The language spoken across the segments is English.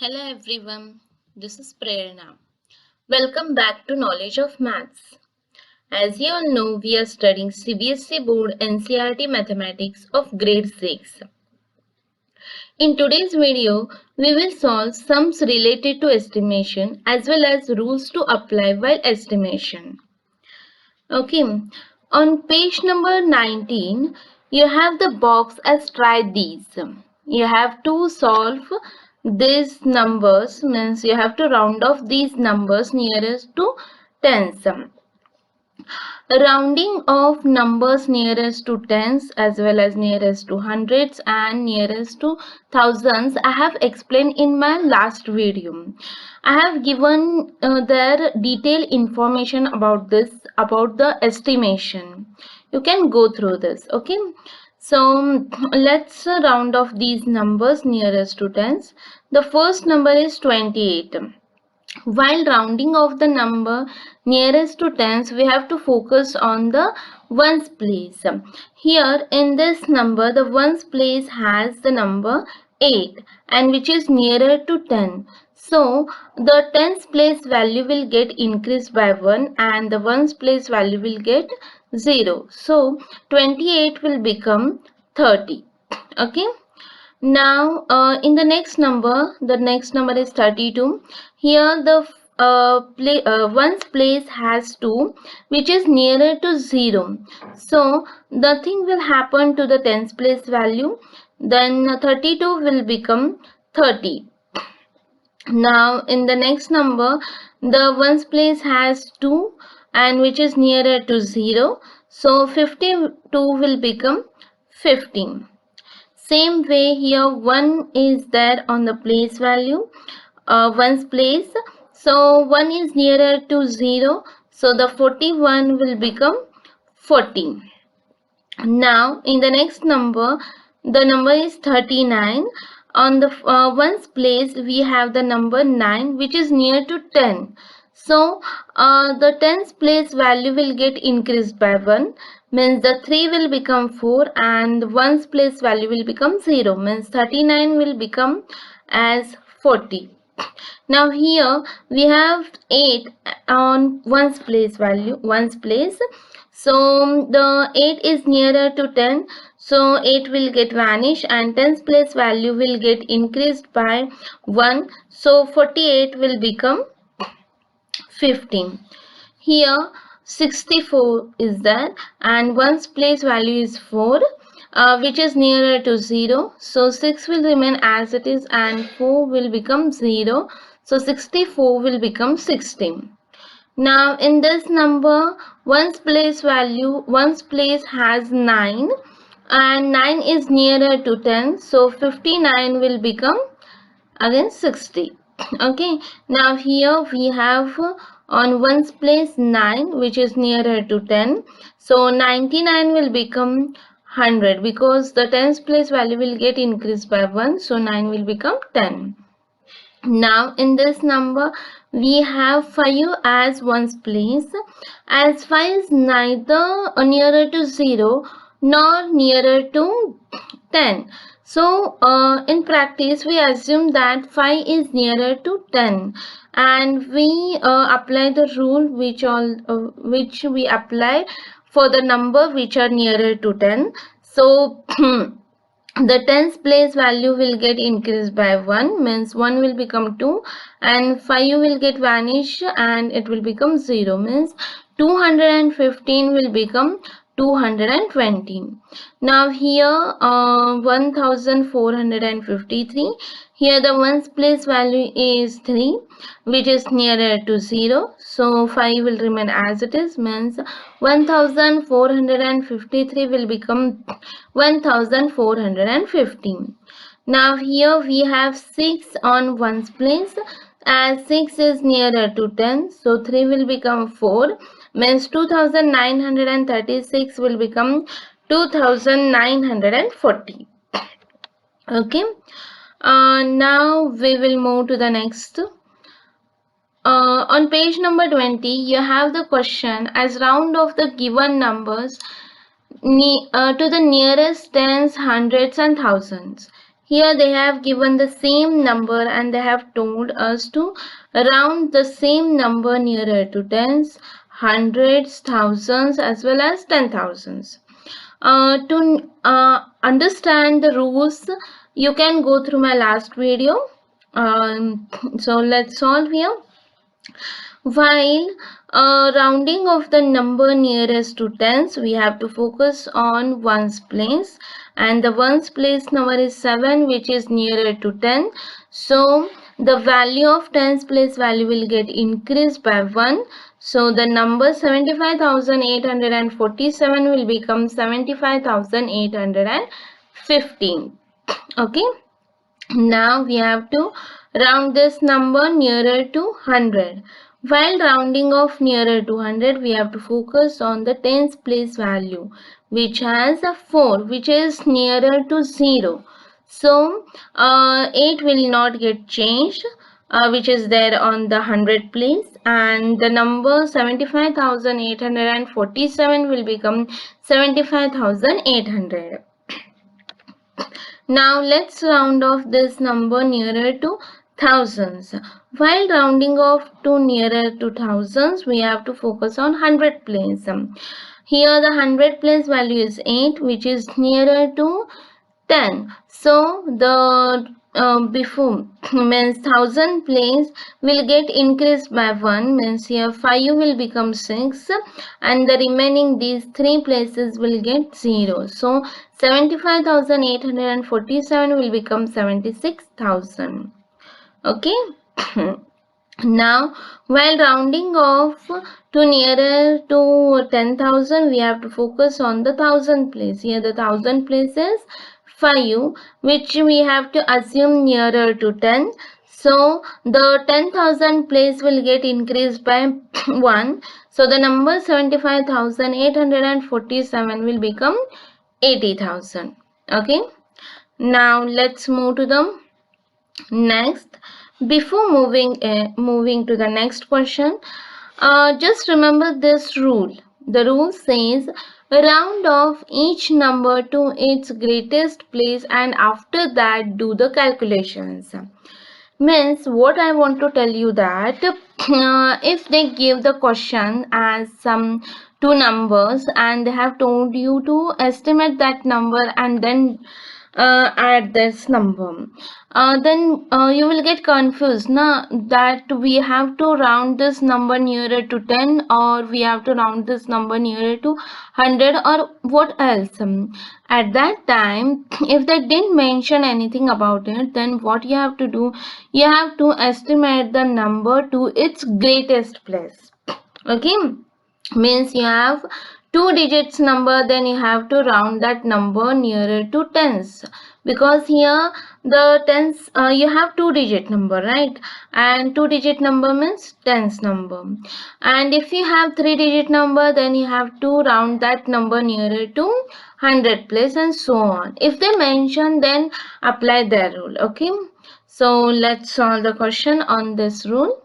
Hello everyone, this is Prerana. Welcome back to Knowledge of Maths. As you all know, we are studying CBSE Board NCERT Mathematics of Grade 6. In today's video, we will solve sums related to estimation as well as rules to apply while estimation. Okay, on page number 19, you have the box as try these. You have to solve these numbers, means you have to round off these numbers nearest to tens. Rounding of numbers nearest to tens as well as nearest to hundreds and nearest to thousands I have explained in my last video. I have given their detailed information about the estimation. You can go through this. Okay, so let's round off these numbers nearest to tens. The first number is 28. While rounding off the number nearest to tens, we have to focus on the ones place. Here in this number, the ones place has the number 8 and which is nearer to 10. So the tens place value will get increased by 1 and the ones place value will get 0. So 28 will become 30. Okay. Now, in the next number is 32. Here the ones place has 2, which is nearer to 0. So, nothing will happen to the tens place value. Then 32 will become 30. Now, in the next number, the ones place has 2 and which is nearer to 0. So, 52 will become 15. Same way here 1 is there on the place value, ones place. So 1 is nearer to 0. So the 41 will become 40. Now in the next number, the number is 39. On the ones place we have the number 9 which is near to 10. So the tens place value will get increased by 1, means the 3 will become 4 and the ones place value will become 0, means 39 will become as 40. Now here we have 8 on ones place value, ones place. So the 8 is nearer to 10. So 8 will get vanish and tens place value will get increased by 1. So 48 will become 15. Here 64 is there and ones place value is 4, which is nearer to 0. So 6 will remain as it is and 4 will become 0. So 64 will become 16. Now in this number, ones place has 9 and 9 is nearer to 10. So 59 will become again 60. Okay, now here we have on ones place 9 which is nearer to 10. So 99 will become 100 because the tens place value will get increased by 1. So 9 will become 10. Now in this number we have 5 as ones place, as 5 is neither nearer to 0 nor nearer to 10. So in practice we assume that 5 is nearer to 10 and we apply the rule which we apply for the number which are nearer to 10. So the tens place value will get increased by 1, means 1 will become 2 and 5 will get vanish and it will become 0, means 215 will become 220. Now here 1453. Here the ones place value is 3 which is nearer to 0. So 5 will remain as it is, means 1453 will become 1415. Now here we have 6 on ones place, as 6 is nearer to 10. So 3 will become 4, means 2936 will become 2940. Okay, now we will move to the next. On page number 20 you have the question as round of the given numbers to the nearest tens, hundreds and thousands. Here they have given the same number and they have told us to round the same number nearer to tens, hundreds, thousands as well as 10,000s. To understand the rules, you can go through my last video. So let's solve here. While rounding of the number nearest to tens, we have to focus on ones place, and the ones place number is 7, which is nearer to 10. So the value of tens place value will get increased by 1. So the number 75,847 will become 75,815. Okay. Now we have to round this number nearer to 100. While rounding off nearer to 100, we have to focus on the tens place value, which has a 4, which is nearer to 0. So 8 will not get changed, which is there on the 100 place, and the number 75,847 will become 75,800. Now let's round off this number nearer to thousands. While rounding off to nearer to thousands, we have to focus on 100 place. Here the 100 place value is 8, which is nearer to 10. So the before means 1000 place will get increased by 1, means here 5 will become 6 and the remaining these 3 places will get 0. So 75,847 will become 76,000. Okay. Now, while rounding off to nearer to 10,000, we have to focus on the 1000 place. Here the 1000 place is 5, which we have to assume nearer to 10. So the 10,000 place will get increased by 1. So the number 75,847 will become 80,000. Okay. Now let's move to the next. Before moving to the next question, just remember this rule. The rule says round off each number to its greatest place and after that do the calculations. Means what I want to tell you that if they give the question as some two numbers and they have told you to estimate that number and then add this number, then you will get confused na, that we have to round this number nearer to 10 or we have to round this number nearer to 100 or what else. At that time, if they didn't mention anything about it, then what you have to do, you have to estimate the number to its greatest place. Okay, means you have two digits number, then you have to round that number nearer to tens, because here the tens you have two digit number, right? And two digit number means tens number, and if you have three digit number, then you have to round that number nearer to 100 place and so on. If they mention, then apply their rule. Okay, so let's solve the question on this rule.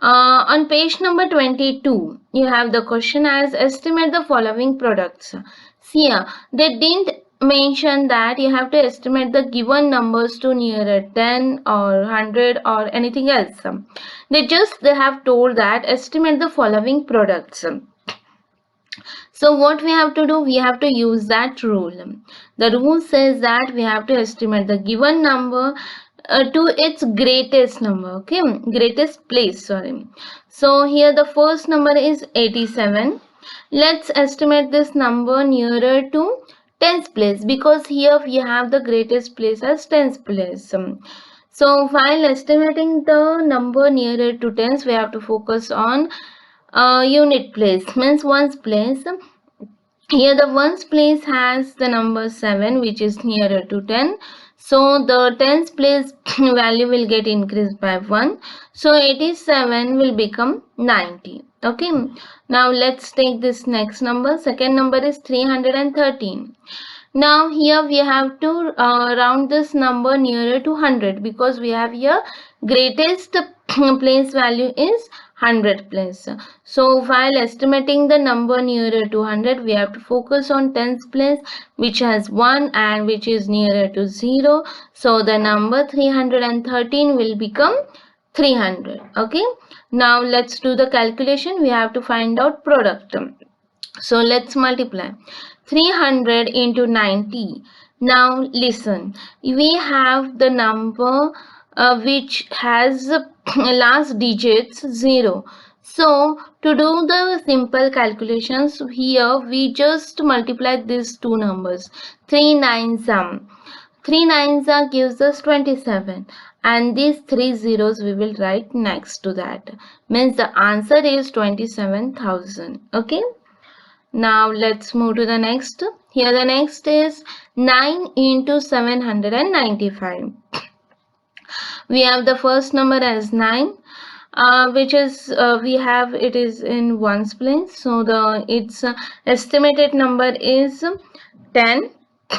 On page number 22, you have the question as estimate the following products. See here, they didn't mention that you have to estimate the given numbers to nearer 10 or 100 or anything else. They have told that estimate the following products. So what we have to do, we have to use that rule. The rule says that we have to estimate the given number to its greatest number. Okay, greatest place, sorry. So here the first number is 87. Let's estimate this number nearer to tens place, because here we have the greatest place as tens place. So while estimating the number nearer to tens, we have to focus on unit place, means ones place. Here the ones place has the number 7, which is nearer to 10. So the tens place value will get increased by 1. So 87 will become 90. Okay. Now let's take this next number. Second number is 313. Now here we have to round this number nearer to 100, because we have here greatest place value is 100 place. So while estimating the number nearer to 100, we have to focus on tens place, which has 1 and which is nearer to 0. So the number 313 will become 300. Okay, now let's do the calculation. We have to find out product. So let's multiply 300 into 90. Now listen, we have the number which has last digits 0. So to do the simple calculations, here we just multiply these two numbers. 3 nines 3 nines gives us 27, and these three zeros we will write next to that. Means the answer is 27,000. Okay. Now let's move to the next. Here the next is 9 into 795. We have the first number as 9, which is we have it is in ones place. So the its estimated number is 10.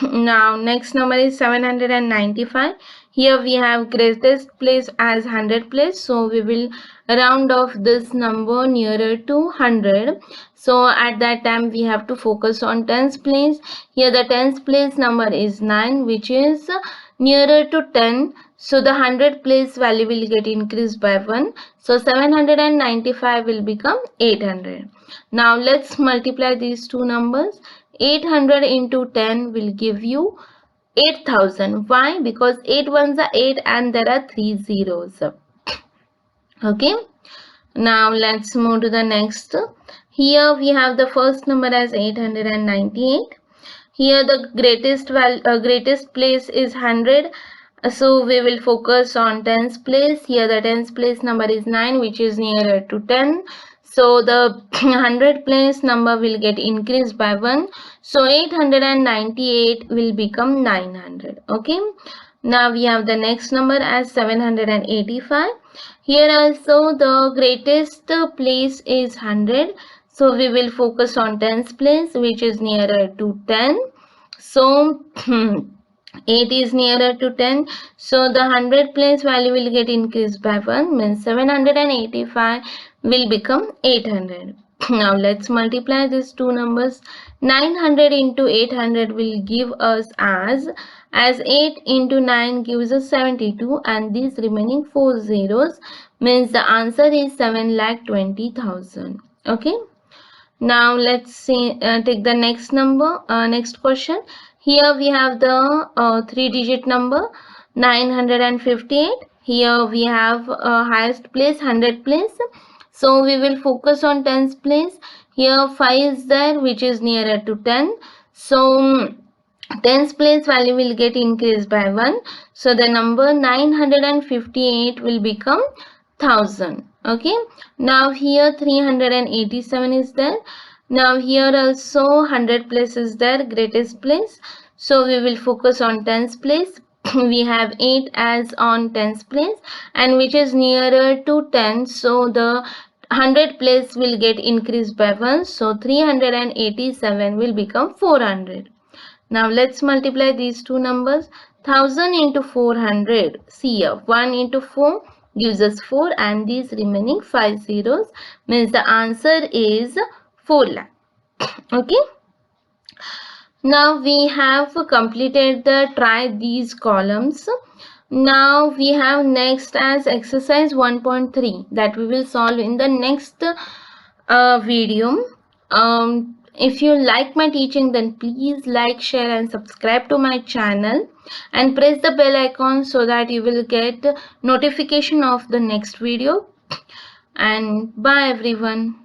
Now next number is 795. Here we have greatest place as 100 place, so we will round off this number nearer to 100. So at that time we have to focus on tens place. Here the tens place number is 9, which is nearer to 10. So the 100 place value will get increased by 1. So 795 will become 800. Now let's multiply these two numbers. 800 into 10 will give you 8,000. Why? Because 8 ones are 8 and there are 3 zeros. Okay. Now let's move to the next. Here we have the first number as 898. Here the greatest place is 100. So we will focus on tens place. Here the tens place number is 9, which is nearer to 10. So the 100 place number will get increased by 1. So 898 will become 900. Okay. Now we have the next number as 785. Here also the greatest place is 100. So we will focus on tens place, which is nearer to 10. So 8 is nearer to 10. So the 100 place value will get increased by 1. Means 785 will become 800. Now let's multiply these two numbers. 900 into 800 will give us as 8 into 9 gives us 72, and these remaining 4 zeros means the answer is 7,20,000. Okay. Now let's see, take the next number, next question. Here we have the 3-digit number 958. Here we have highest place 100 place. So we will focus on tens place. Here 5 is there, which is nearer to 10. So tens place value will get increased by 1. So the number 958 will become 1000. Okay. Now here 387 is there. Now here also 100 place is there, greatest place. So we will focus on tens place. We have 8 as on tens place, and which is nearer to 10. So the 100 place will get increased by 1. So 387 will become 400. Now let's multiply these two numbers. 1000 into 400. See here, 1 into 4 gives us 4, and these remaining 5 zeros means the answer is 4 lakh. Okay. Now we have completed the try these columns. Now we have next as exercise 1.3 that we will solve in the next video. If you like my teaching, then please like, share and subscribe to my channel, and press the bell icon so that you will get notification of the next video. And bye everyone.